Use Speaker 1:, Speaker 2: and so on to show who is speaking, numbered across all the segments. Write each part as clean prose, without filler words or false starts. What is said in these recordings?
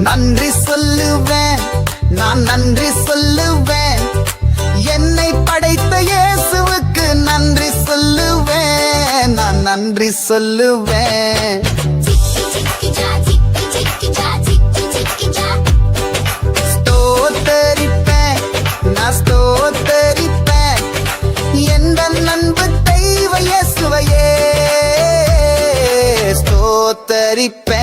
Speaker 1: நன்றி சொல்லுவேன், நான் நன்றி சொல்லுவேன். என்னை படைத்த இயேசுவுக்கு நன்றி சொல்லுவேன், நான் நன்றி சொல்லுவேன். ஸ்தோத்தரிப்பேன், நான் ஸ்தோத்தரிப்பேன் எந்த நண்பு தெய்வ இயேசுவையே ஸ்தோத்தரிப்பேன்.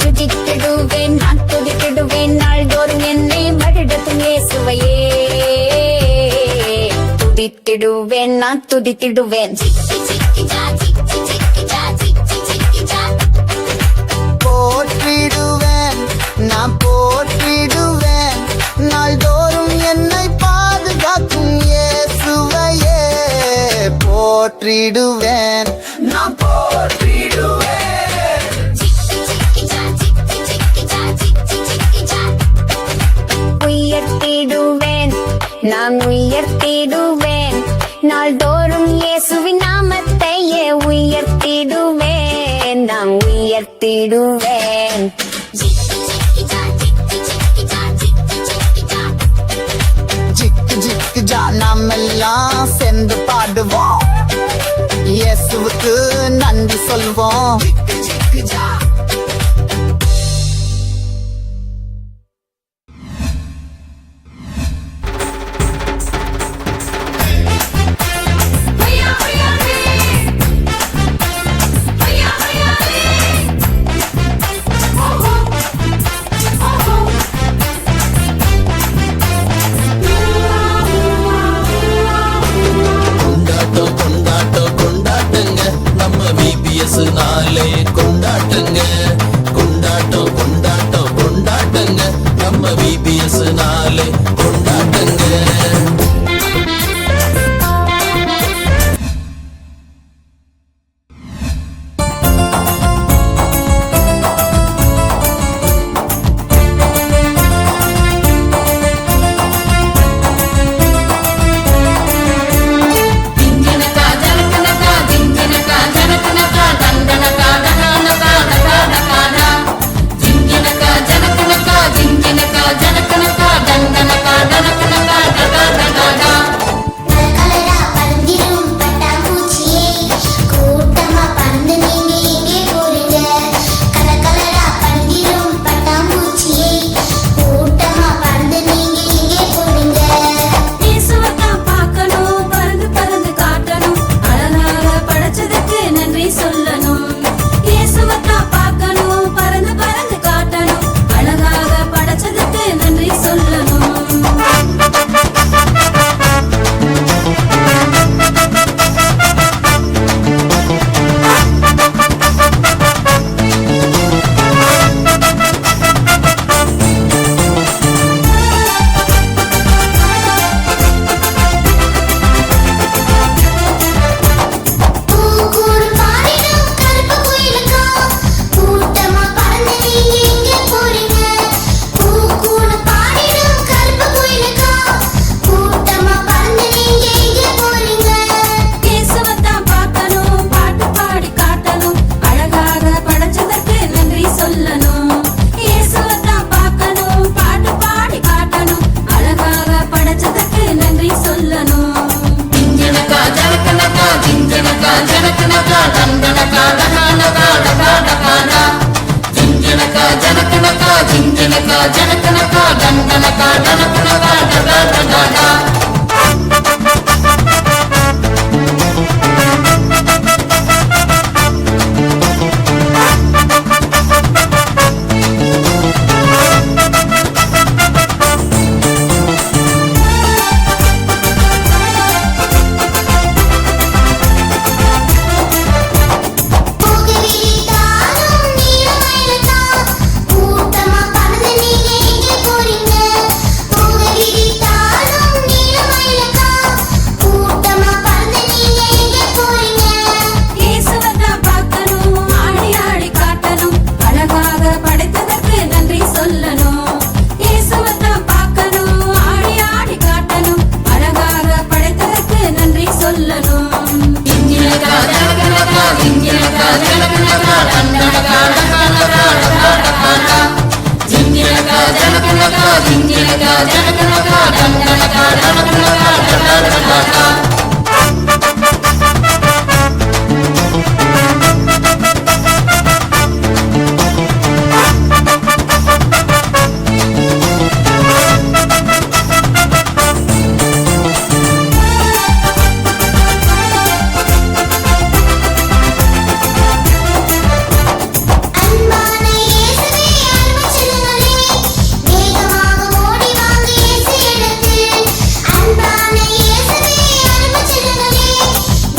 Speaker 2: துதித்திடுவேன், நான் துதித்திடுவேன் நாள்தோறும் என்னை மடிடத்தும் இயேசுவையே துதித்திடுவேன், நான் துதித்திடுவேன்.
Speaker 1: போற்றிடுவேன், நான் போற்றிடுவேன் நாள்தோறும் என்னை பாதுகாக்கும் இயேசுவையே போற்றிடுவேன், நான் போற்றிடுவேன்.
Speaker 2: உயர்த்திடுவேன், நான் உயர்த்திடுவேன் நாள்தோறும் இயேசுவின் நாமத்தையே உயர்த்திடுவேன், நான் உயர்த்திடுவேன்.
Speaker 1: ஜிக்கு ஜிக்கு ஜா நாமெல்லாம் சேர்ந்து பாடுவோம், இயேசுவுக்கு நன்றி சொல்வோம். ஜிக்கு ஜிக்கு ஜா.
Speaker 3: நாளே கொண்டாட்டங்க, கொண்டாட்டம் கொண்டாட்டம் கொண்டாட்டங்க, நம்ம VBS நாளே கொண்டாட்டங்க.
Speaker 4: கூட்டமா பறந்து நீங்க எங்கே போறீங்க?
Speaker 2: ஜிஞ்சனகா ஜனகனகா டங்கனகா டங்கனகா டங்கனகா.
Speaker 4: அன்பான இயேசுவே அருட்செல்வனே வேகமாக ஓடி வாங்க இயேசு இடத்தில். அன்பான இயேசுவே அருட்செல்வனே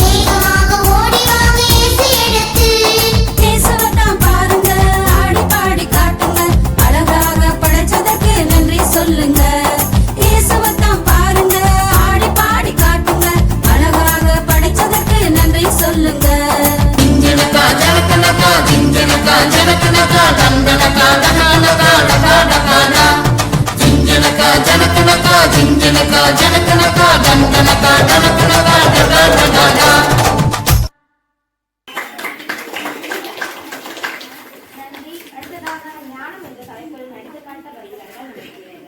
Speaker 4: வேகமாக ஓடி வாங்க இயேசு இடத்தில்.
Speaker 2: இயேசுவைத்தான் பாருங்க, ஆடி பாடி காட்டுங்க, அழகாக படைச்சதற்கு நன்றி சொல்லுங்க. இயேசுவைத்தான் பாருங்க, ஆடி பாடி காட்டுங்க, அழகாக படைச்சதற்கு நன்றி சொல்லுங்க. ஜிஞ்சனகா ஜனகனகா ஜிஞ்சனகா ஜனகனகா டங்கனகா டங்கனகா டங்கனகா. ஜிஞ்சனகா ஜனகனகா ஜிஞ்சனகா ஜனகனகா டங்கனகா டங்கனகா டங்கனகா.
Speaker 5: நன்றி. அடுத்ததாக ஞானம் என்ற தலைப்பில் நடித்து காட்ட வருகிறார்கள் நினைக்கிறேன்.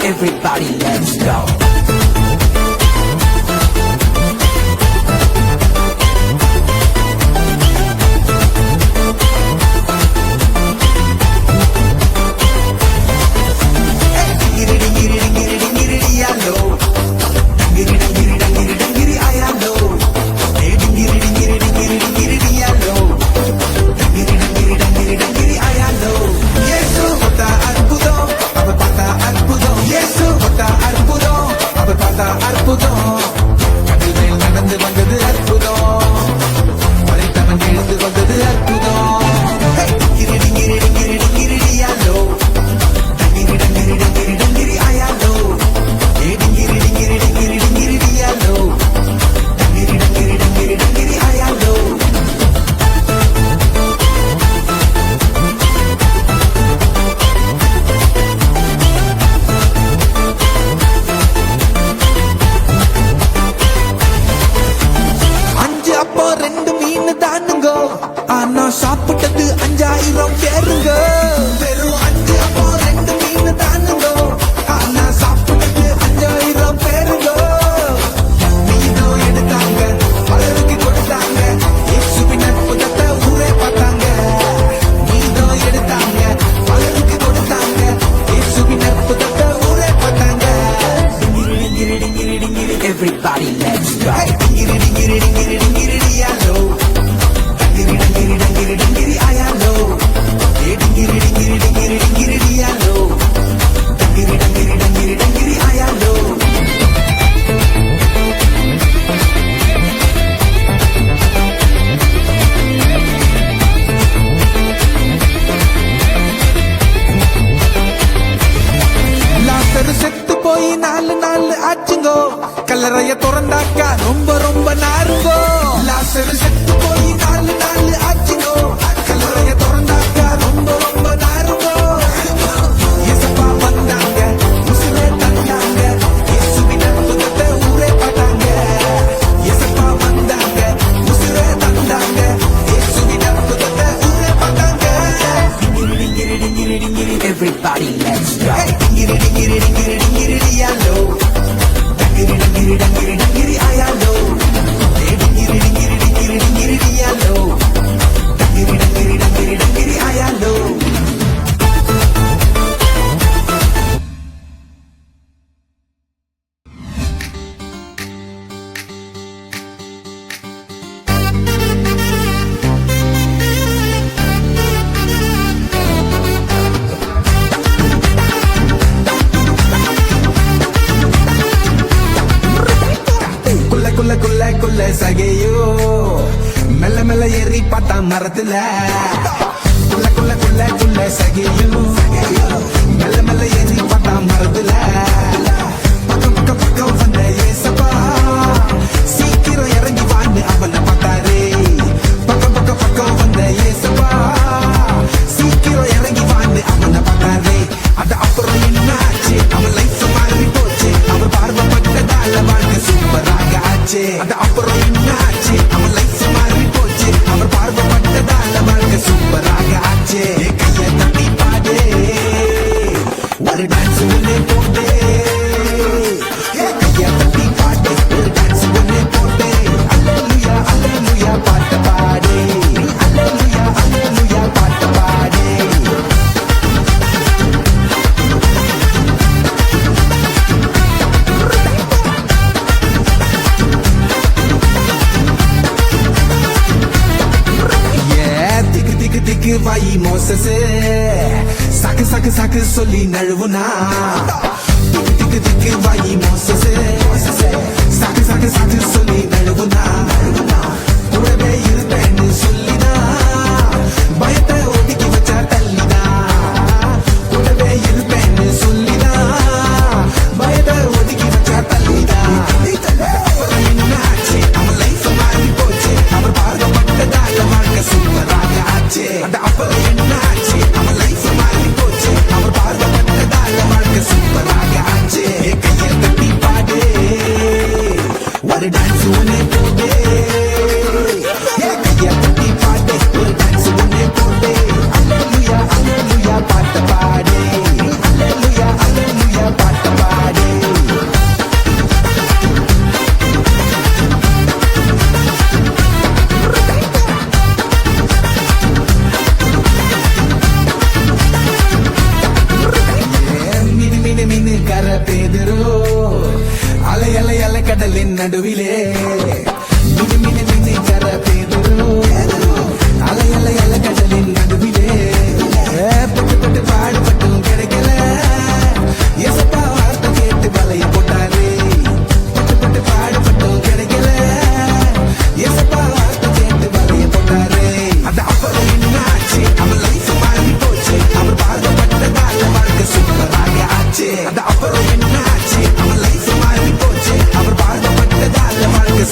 Speaker 3: Everybody, let's go.
Speaker 6: ஆனா சாப்பிட்டது 5000 பேருங்க. வெறும் 5 அப்போ 2 மீன் தானுங்க. ஆனா சாப்பிட்டது 5000 பேருங்க. மீனும் எடுத்தாங்க, பலருக்கு கொடுத்தாங்க. இயேசுவின் அற்புதத்தை ஊரே பார்த்தாங்க. மீனும் எடுத்தாங்க, பலருக்கு கொடுத்தாங்க. இயேசுவின் அற்புதத்தை ஊரே பார்த்தாங்க.
Speaker 3: Everybody, let's go.
Speaker 6: செத்து போய் 4 நாள் ஆச்சுங்கோ. கல்லறைய திறந்தாக்கா ரொம்ப ரொம்ப நாருங்கோ. லாசரு செத்து போய் 4 நாள் ஆச்சுங்கோ. கல்லறைய திறந்தாக்கா ரொம்ப ரொம்ப நாருங்கோ. இயேசப்பா வந்தாங்க, உசுரை தந்தாங்க. இயேசுவின் அற்புதத்தை ஊரே பார்த்தாங்க. இயேசப்பா வந்தாங்க, உசுரை தந்தாங்க. இயேசுவின் அற்புதத்தை ஊரே பார்த்தாங்க.
Speaker 3: Everybody, let's go.
Speaker 6: குள்ள சகையோ மெல்ல மெல்ல ஏறி பார்த்தா மரத்துல. குள்ள குள்ள குள்ள குள்ள சகையோ மெல்ல மெல்ல ஏறி பார்த்தா மரத்துல. பக்கம் பக்கம் பக்கம் வந்த ஏசப்பா சீக்கிரம் இறங்கி வான்னு அவனை பார்த்தாரே. பக்கம் பக்கம் பக்கம் வந்த ஏசப்பா சீக்கிரம் இறங்கி வான்னு அவனை பார்த்தாரே. அது அப்புறம் என்னாச்சு, அவன் லைஃப் மாறி போச்சு. அவர் பார்வை பட்டதா சூப்பராக ஆச்சு கைய தட்டி பாடு ஒரு டான்ஸ் ஒண்ணு போட்டு கைய தட்டி பாடு ஒரு டான்ஸ் ஒண்ணு போட்டு அல்லேலூயா அல்லேலூயா பாட்டு பாடு அல்லேலூயா அல்லேலூயா பாட்டு பாடு திக்கு திக்கு திக்கு வாயி மோசஸே சாக்கு சாக்கு சாக்கு சொல்லி நழுவுனா திக்கு திக்கு திக்கு வாயி மோசஸே சாக்கு சாக்கு சாக்கு சொல்லி நழுவுனா கூடவே இருப்பேன்னு சொல்லினா பயத்தை ஒதுக்கி வச்சா தள்ளினா கூடவே இருப்பேன்னு சொல்லினா பயத்தை ஒதுக்கி வச்சா தள்ளினா என்னாச்சு அவன் லைஃப் மாறி போச்சு அவர் பார்க்கப்பட்டதால வாழ்க்கை சூப்பராக ஆச்சு அந்த அப்புறம் என்னாச்சு அவன் லைஃப் மாறி போச்சு அவர் பார்க்கப்பட்டதால வாழ்க்கை சூப்பராக ஆச்சு கையை தட்டி பாடு ஒரு டான்ஸ் ஒண்ணு போடு கையை தட்டி பாடு ஒரு டான்ஸ் ஒண்ணு போடு அல்லேலூயா அல்லேலூயா பாட்டு பாடு அல்லேலூயா அல்லேலூயா பாட்டு பாடு மினு மினு மினு கர பேதுரோ அலை அலை அலை கடலின் நடுவிலே மினு மினு மினு கர பேதுரோ அலை அலை அலை கடலின் நடுவிலே பட்டு பட்டு பாடுபட்டும் கிடைக்கல எசப்பா வார்த்தை கேட்டு வலைய போட்டாரே பட்டு பட்டு பாடுபட்டும் கிடைக்கல எசப்பா வார்த்தை கேட்டு வலைய போட்டாரே அந்த அப்புறம் என்னாச்சு அவன் லைஃப் மாறி போச்சு அவர் பார்க்கப்பட்டதால வாழ்க்கை சூப்பராக ஆச்சு அந்த அப்புறம் என்னாச்சு அவன் லைஃப் மாறி போச்சு அவர் பார்க்கப்பட்டதால வாழ்க்கை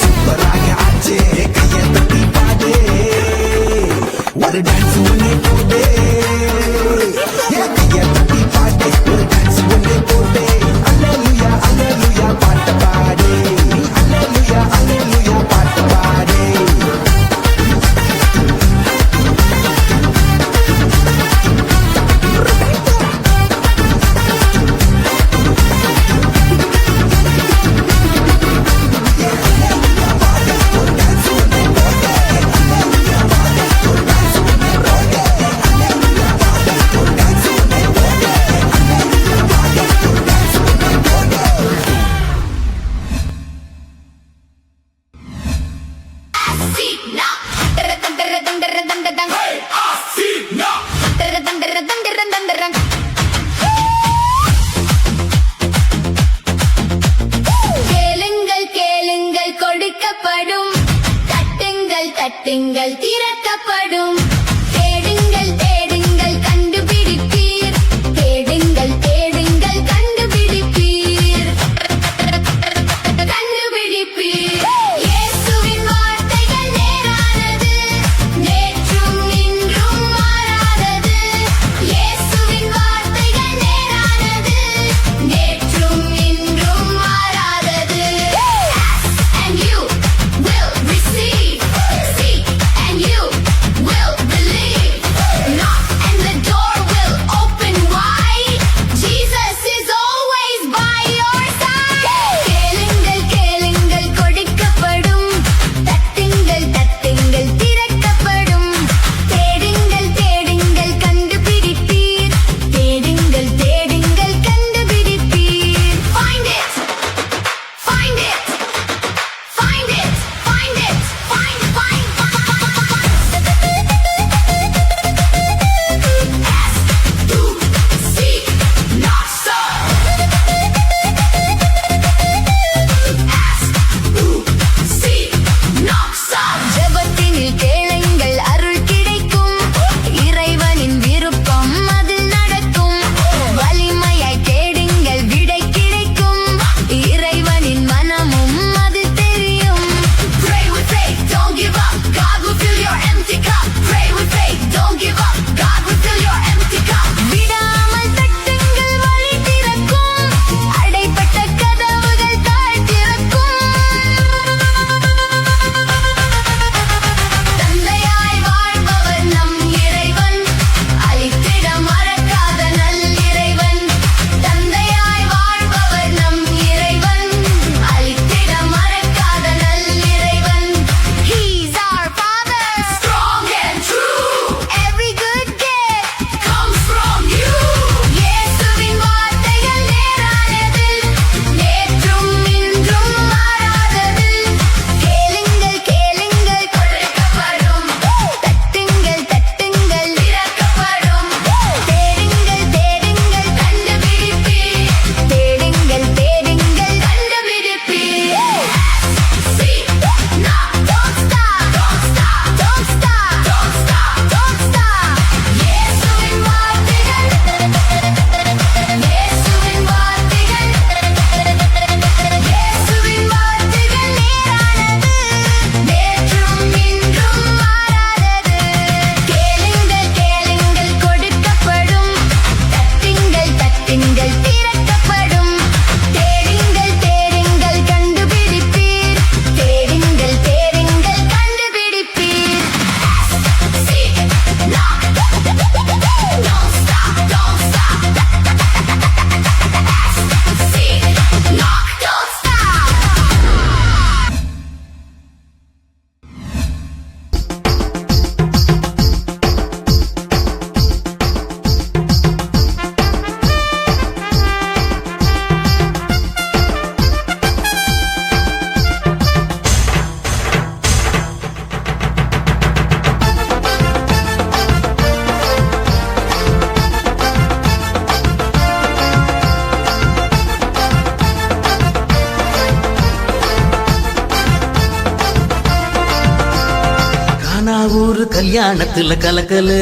Speaker 7: ஊரு கல்யாணத்துல கலக்கலு,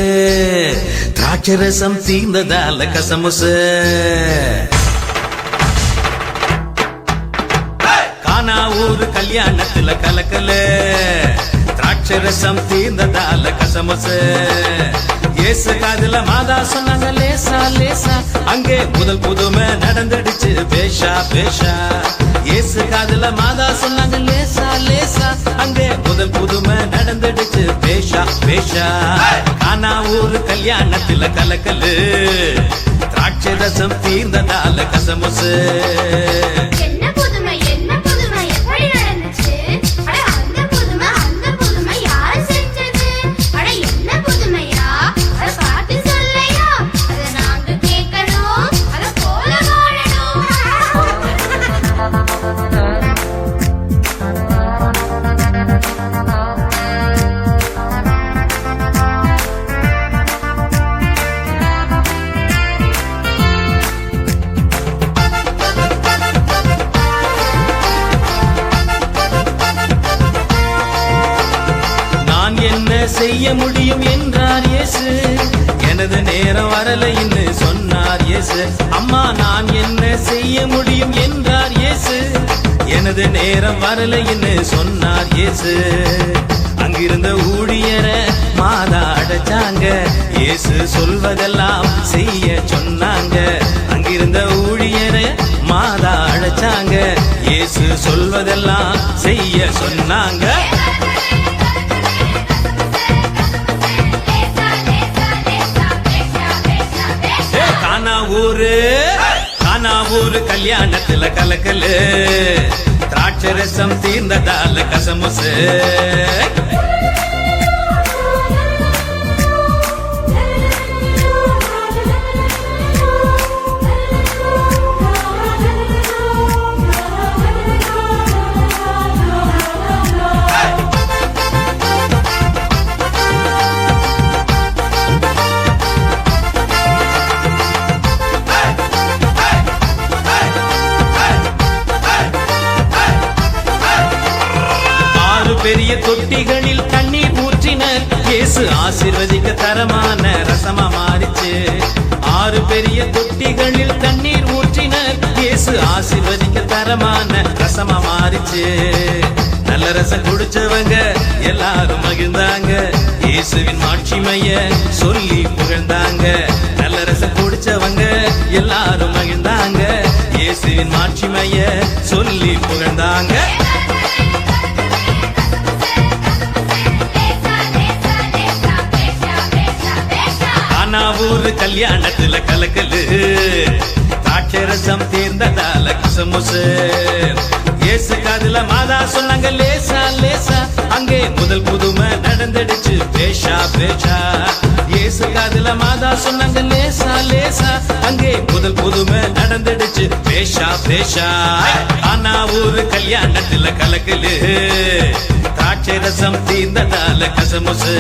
Speaker 7: திராட்சரசம் தீர்ந்ததால கசமுசு. கானா ஊரு கல்யாணத்துல கலக்கலு, திராட்சரசம் தீர்ந்ததால கசமுசு. இயேசு காதுல மாதா சொன்னாங்க லேசா லேசா, அங்கே முதல் புதுமை நடந்துடுச்சு பேஷா பேஷா. இயேசு காதுல மாதா சொன்னாங்க லேசா லேசா, அங்கே முதல் புதுமை நடந்துடுச்சு பேஷா பேஷா. கானா ஊரு கல்யாணத்துல கலக்கலு, திராட்சரசம் தீர்ந்ததால கசமுசு.
Speaker 4: என்ன புதுமை எப்படி நடந்துச்சு? அட அந்த புதுமை யாரு செஞ்சது? அட என்ன புதுமையா? அத பார்த்து சொல்லையா? அத நாங்க கேட்கணும், அத போல வாழணும்.
Speaker 7: நான் என்ன செய்ய முடியும் என்றார் இயேசு, எனது நேரம் வரலைன்னு சொன்னார் இயேசு. அம்மா நான் என்ன செய்ய முடியும் என்றார் இயேசு, எனது நேரம் வரலைன்னு சொன்னார் இயேசு. அங்கிருந்த ஊழியரை மாதா அடைச்சாங்க, இயேசு சொல்வதெல்லாம் செய்ய சொன்னாங்க. அங்கிருந்த ஊழியரை மாதா அடைச்சாங்க, இயேசு சொல்வதெல்லாம் செய்ய சொன்னாங்க. கானா ஊரு கல்யாணத்துல கலக்கலு, திராட்சரசம் தீர்ந்ததால கசமுசு. பெரிய தொட்டிகளில் தண்ணீர் ஊற்றினர், இயேசு ஆசீர்வதிக்க தரமான ரசமா மாறிச்சு. 6 பெரிய தொட்டிகளில் தண்ணீர் ஊற்றினர், இயேசு ஆசீர்வதிக்க தரமான ரசமா மாறிச்சு. நல்ல ரசம் குடிச்சவங்க எல்லாரும் மகிழ்ந்தாங்க, இயேசுவின் மாட்சிமைய சொல்லி புகழ்ந்தாங்க. நல்ல ரசம் குடிச்சவங்க எல்லாரும் மகிழ்ந்தாங்க, இயேசுவின் மாட்சிமைய சொல்லி புகழ்ந்தாங்க. ஊரு கல்யாணத்துல கலக்கலு, திராட்சரசம் தீர்ந்ததால கசமுசு. இயேசு காதுல மாதா சொன்னாங்க லேசா லேசா, அங்கே முதல் புதுமை நடந்துடுச்சு பேஷா பேஷா. இயேசு காதுல மாதா சொன்னாங்க லேசா லேசா, அங்கே முதல் புதுமை நடந்துடுச்சு பேஷா பேஷா. ஆனா ஊரு கல்யாணத்துல கலக்கலு, திராட்சரசம் தீர்ந்ததால கசமுசு.